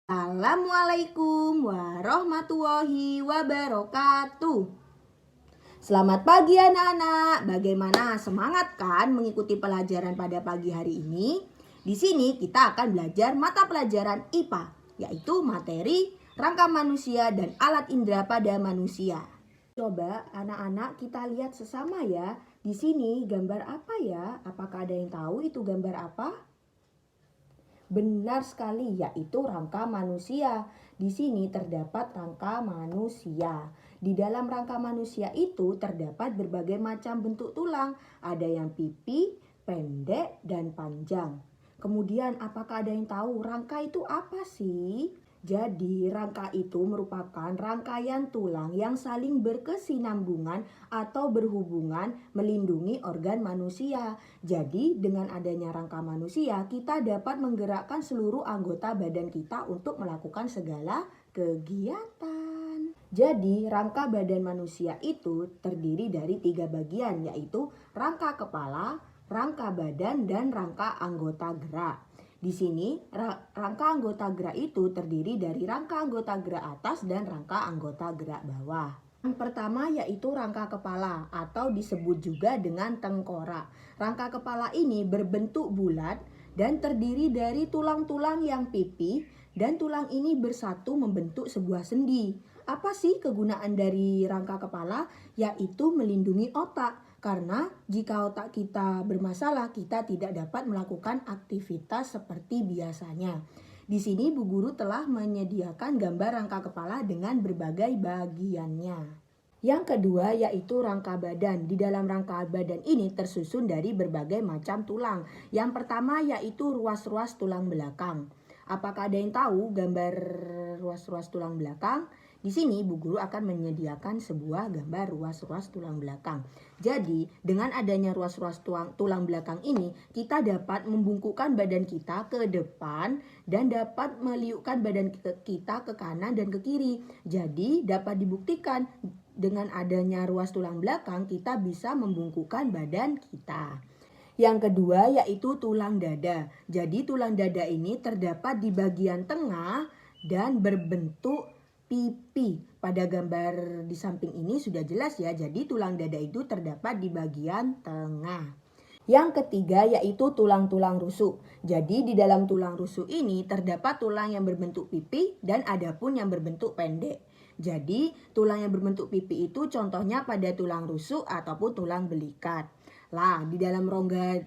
Assalamualaikum warahmatullahi wabarakatuh. Selamat pagi anak-anak. Bagaimana, semangat kan mengikuti pelajaran pada pagi hari ini? Di sini kita akan belajar mata pelajaran IPA, yaitu materi rangka manusia dan alat indera pada manusia. Coba anak-anak kita lihat sesama ya. Di sini gambar apa ya? Apakah ada yang tahu itu gambar apa? Benar sekali, yaitu rangka manusia. Di sini terdapat rangka manusia. Di dalam rangka manusia itu terdapat berbagai macam bentuk tulang. Ada yang pipi, pendek, dan panjang. Kemudian apakah ada yang tahu rangka itu apa sih? Jadi rangka itu merupakan rangkaian tulang yang saling berkesinambungan atau berhubungan melindungi organ manusia. Jadi dengan adanya rangka manusia, kita dapat menggerakkan seluruh anggota badan kita untuk melakukan segala kegiatan. Jadi rangka badan manusia itu terdiri dari 3 bagian, yaitu rangka kepala, rangka badan, dan rangka anggota gerak. Di sini rangka anggota gerak itu terdiri dari rangka anggota gerak atas dan rangka anggota gerak bawah. Yang pertama yaitu rangka kepala atau disebut juga dengan tengkorak. Rangka kepala ini berbentuk bulat dan terdiri dari tulang-tulang yang pipih, dan tulang ini bersatu membentuk sebuah sendi. Apa sih kegunaan dari rangka kepala? Yaitu melindungi otak. Karena jika otak kita bermasalah, kita tidak dapat melakukan aktivitas seperti biasanya. Di sini Bu Guru telah menyediakan gambar rangka kepala dengan berbagai bagiannya. Yang kedua yaitu rangka badan. Di dalam rangka badan ini tersusun dari berbagai macam tulang. Yang pertama yaitu ruas-ruas tulang belakang. Apakah ada yang tahu gambar ruas-ruas tulang belakang? Di sini Bu Guru akan menyediakan sebuah gambar ruas-ruas tulang belakang. Jadi dengan adanya ruas-ruas tulang belakang ini, kita dapat membungkukkan badan kita ke depan dan dapat meliukkan badan kita ke kanan dan ke kiri. Jadi dapat dibuktikan dengan adanya ruas tulang belakang kita bisa membungkukkan badan kita. Yang kedua yaitu tulang dada. Jadi tulang dada ini terdapat di bagian tengah dan berbentuk pipi. Pada gambar di samping ini sudah jelas ya. Jadi tulang dada itu terdapat di bagian tengah. Yang ketiga yaitu tulang-tulang rusuk. Jadi di dalam tulang rusuk ini terdapat tulang yang berbentuk pipi dan ada pun yang berbentuk pendek. Jadi tulang yang berbentuk pipi itu contohnya pada tulang rusuk ataupun tulang belikat. Lah, di dalam rongga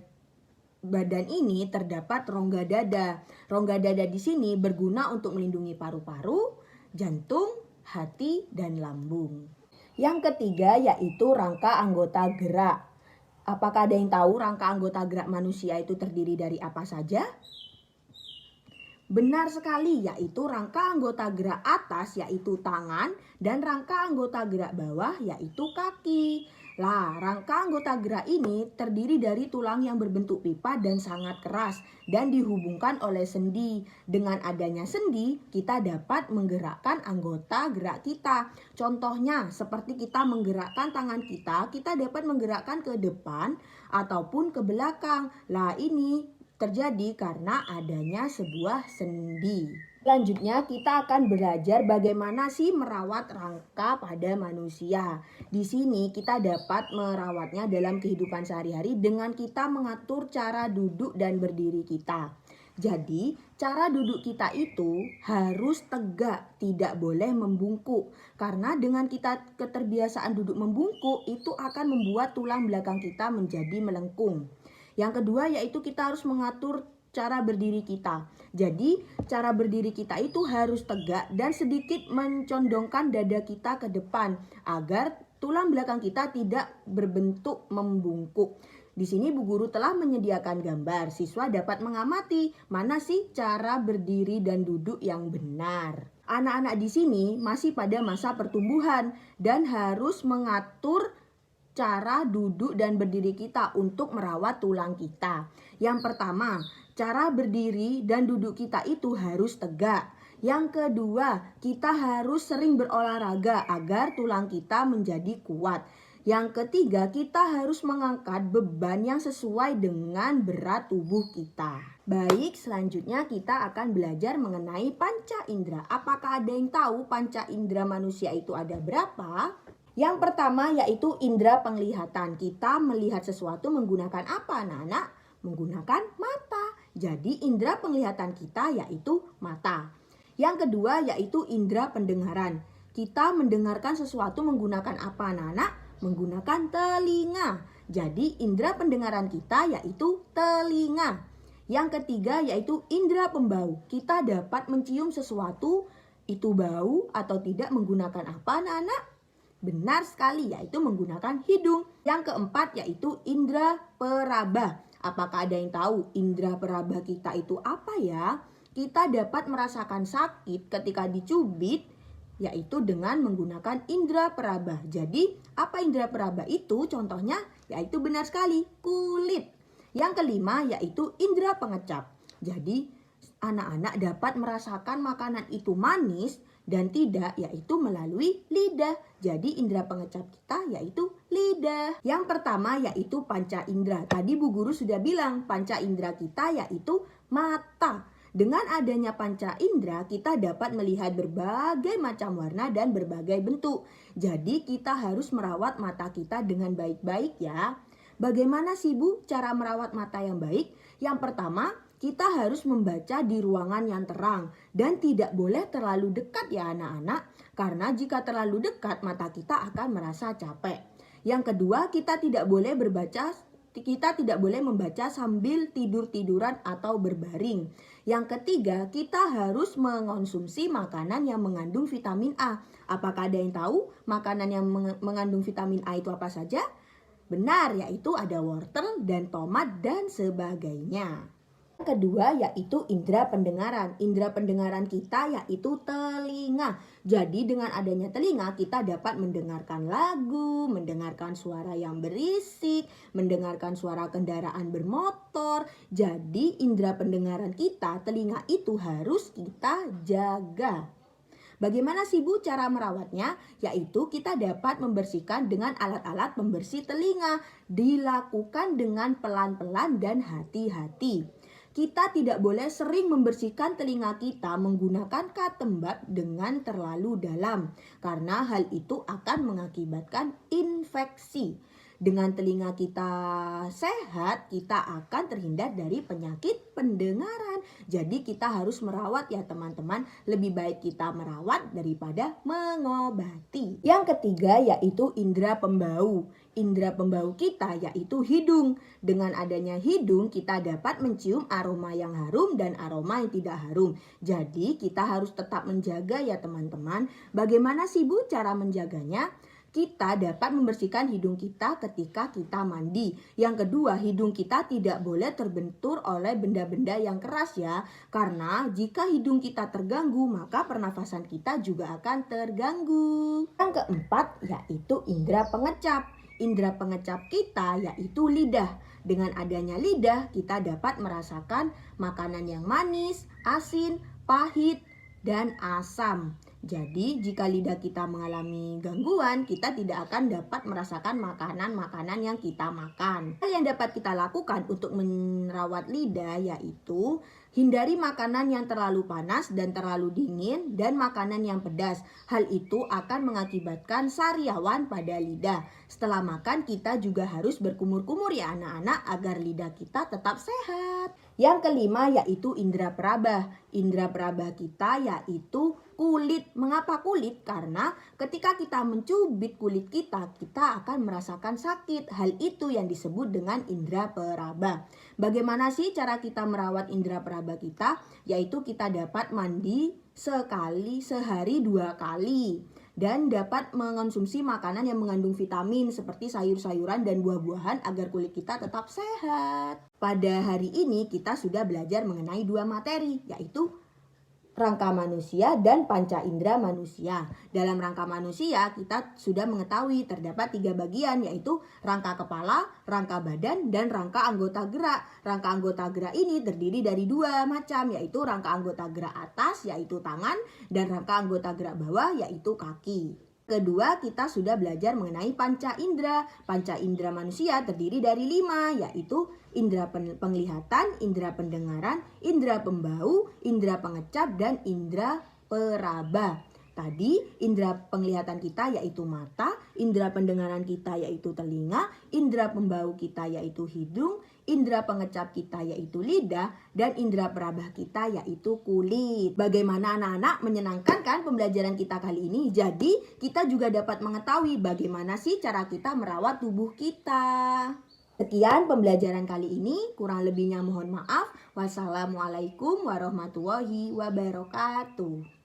badan ini terdapat rongga dada. Rongga dada di sini berguna untuk melindungi paru-paru, jantung, hati, dan lambung. Yang ketiga yaitu rangka anggota gerak. Apakah ada yang tahu rangka anggota gerak manusia itu terdiri dari apa saja? Benar sekali, yaitu rangka anggota gerak atas yaitu tangan dan rangka anggota gerak bawah yaitu kaki. Lah, rangka anggota gerak ini terdiri dari tulang yang berbentuk pipa dan sangat keras dan dihubungkan oleh sendi. Dengan adanya sendi, kita dapat menggerakkan anggota gerak kita. Contohnya, seperti kita menggerakkan tangan kita dapat menggerakkan ke depan ataupun ke belakang. Lah, ini terjadi karena adanya sebuah sendi. Selanjutnya kita akan belajar bagaimana sih merawat rangka pada manusia. Di sini kita dapat merawatnya dalam kehidupan sehari-hari dengan kita mengatur cara duduk dan berdiri kita. Jadi cara duduk kita itu harus tegak, tidak boleh membungkuk. Karena dengan kita keterbiasaan duduk membungkuk itu akan membuat tulang belakang kita menjadi melengkung. Yang kedua yaitu kita harus mengatur cara berdiri kita. Jadi cara berdiri kita itu harus tegak dan sedikit mencondongkan dada kita ke depan agar tulang belakang kita tidak berbentuk membungkuk. Di sini Bu Guru telah menyediakan gambar. Siswa dapat mengamati mana sih cara berdiri dan duduk yang benar. Anak-anak di sini masih pada masa pertumbuhan dan harus mengatur cara duduk dan berdiri kita untuk merawat tulang kita. Yang pertama, cara berdiri dan duduk kita itu harus tegak. Yang kedua, kita harus sering berolahraga agar tulang kita menjadi kuat. Yang ketiga, kita harus mengangkat beban yang sesuai dengan berat tubuh kita. Baik, selanjutnya kita akan belajar mengenai panca indera. Apakah ada yang tahu panca indera manusia itu ada berapa? Yang pertama yaitu indera penglihatan. Kita melihat sesuatu menggunakan apa, anak-anak? Menggunakan mata. Jadi indera penglihatan kita yaitu mata. Yang kedua yaitu indera pendengaran. Kita mendengarkan sesuatu menggunakan apa, anak-anak? Menggunakan telinga. Jadi indera pendengaran kita yaitu telinga. Yang ketiga yaitu indera pembau. Kita dapat mencium sesuatu itu bau atau tidak menggunakan apa, anak-anak? Benar sekali, yaitu menggunakan hidung. Yang keempat yaitu indera peraba. Apakah ada yang tahu indera peraba kita itu apa ya? Kita dapat merasakan sakit ketika dicubit, yaitu dengan menggunakan indera peraba. Jadi apa indera peraba itu? Contohnya yaitu benar sekali, kulit. Yang kelima yaitu indera pengecap. Jadi anak-anak dapat merasakan makanan itu manis dan tidak, yaitu melalui lidah. Jadi indera pengecap kita yaitu lidah. Yang pertama yaitu panca indera. Tadi Bu Guru sudah bilang panca indera kita yaitu mata. Dengan adanya panca indera kita dapat melihat berbagai macam warna dan berbagai bentuk. Jadi kita harus merawat mata kita dengan baik-baik ya. Bagaimana sih Bu cara merawat mata yang baik? Yang pertama, kita harus membaca di ruangan yang terang dan tidak boleh terlalu dekat ya anak-anak. Karena jika terlalu dekat mata kita akan merasa capek. Yang kedua, kita tidak boleh membaca sambil tidur-tiduran atau berbaring. Yang ketiga, kita harus mengonsumsi makanan yang mengandung vitamin A. Apakah ada yang tahu makanan yang mengandung vitamin A itu apa saja? Benar, yaitu ada wortel dan tomat dan sebagainya. Yang kedua yaitu indera pendengaran. Indera pendengaran kita yaitu telinga. Jadi dengan adanya telinga kita dapat mendengarkan lagu, mendengarkan suara yang berisik, mendengarkan suara kendaraan bermotor. Jadi indera pendengaran kita, telinga itu harus kita jaga. Bagaimana sih Bu cara merawatnya? Yaitu kita dapat membersihkan dengan alat-alat pembersih telinga. Dilakukan dengan pelan-pelan dan hati-hati. Kita tidak boleh sering membersihkan telinga kita menggunakan cotton bud dengan terlalu dalam. Karena hal itu akan mengakibatkan infeksi. Dengan telinga kita sehat, kita akan terhindar dari penyakit pendengaran. Jadi kita harus merawat ya teman-teman. Lebih baik kita merawat daripada mengobati. Yang ketiga yaitu indera pembau. Indera pembau kita yaitu hidung. Dengan adanya hidung kita dapat mencium aroma yang harum dan aroma yang tidak harum. Jadi kita harus tetap menjaga ya teman-teman. Bagaimana sih Bu cara menjaganya? Kita dapat membersihkan hidung kita ketika kita mandi. Yang kedua, hidung kita tidak boleh terbentur oleh benda-benda yang keras ya. Karena jika hidung kita terganggu, maka pernafasan kita juga akan terganggu. Yang keempat, yaitu indera pengecap. Indera pengecap kita yaitu lidah. Dengan adanya lidah, kita dapat merasakan makanan yang manis, asin, pahit, dan asam. Jadi jika lidah kita mengalami gangguan, kita tidak akan dapat merasakan makanan-makanan yang kita makan. Hal yang dapat kita lakukan untuk merawat lidah yaitu hindari makanan yang terlalu panas dan terlalu dingin dan makanan yang pedas. Hal itu akan mengakibatkan sariawan pada lidah. Setelah makan kita juga harus berkumur-kumur ya anak-anak agar lidah kita tetap sehat. Yang kelima yaitu indera peraba. Indera peraba kita yaitu kulit. Mengapa kulit? Karena ketika kita mencubit kulit kita, kita akan merasakan sakit. Hal itu yang disebut dengan indera peraba. Bagaimana sih cara kita merawat indera peraba kita? Yaitu kita dapat mandi sehari 2 kali. Dan dapat mengonsumsi makanan yang mengandung vitamin seperti sayur-sayuran dan buah-buahan agar kulit kita tetap sehat. Pada hari ini kita sudah belajar mengenai 2 materi, yaitu rangka manusia dan panca indera manusia. Dalam rangka manusia kita sudah mengetahui terdapat 3 bagian, yaitu rangka kepala, rangka badan, dan rangka anggota gerak. Rangka anggota gerak ini terdiri dari 2 macam, yaitu rangka anggota gerak atas yaitu tangan dan rangka anggota gerak bawah yaitu kaki. kedua, kita sudah belajar mengenai panca indera. Panca indera manusia terdiri dari 5, yaitu indera penglihatan, indera pendengaran, indera pembau, indera pengecap, dan indera peraba. Tadi indera penglihatan kita yaitu mata, indera pendengaran kita yaitu telinga, indera pembau kita yaitu hidung, indera pengecap kita yaitu lidah, dan indera peraba kita yaitu kulit. Bagaimana anak-anak, menyenangkan kan pembelajaran kita kali ini? Jadi kita juga dapat mengetahui bagaimana sih cara kita merawat tubuh kita. Sekian pembelajaran kali ini, kurang lebihnya mohon maaf. Wassalamualaikum warahmatullahi wabarakatuh.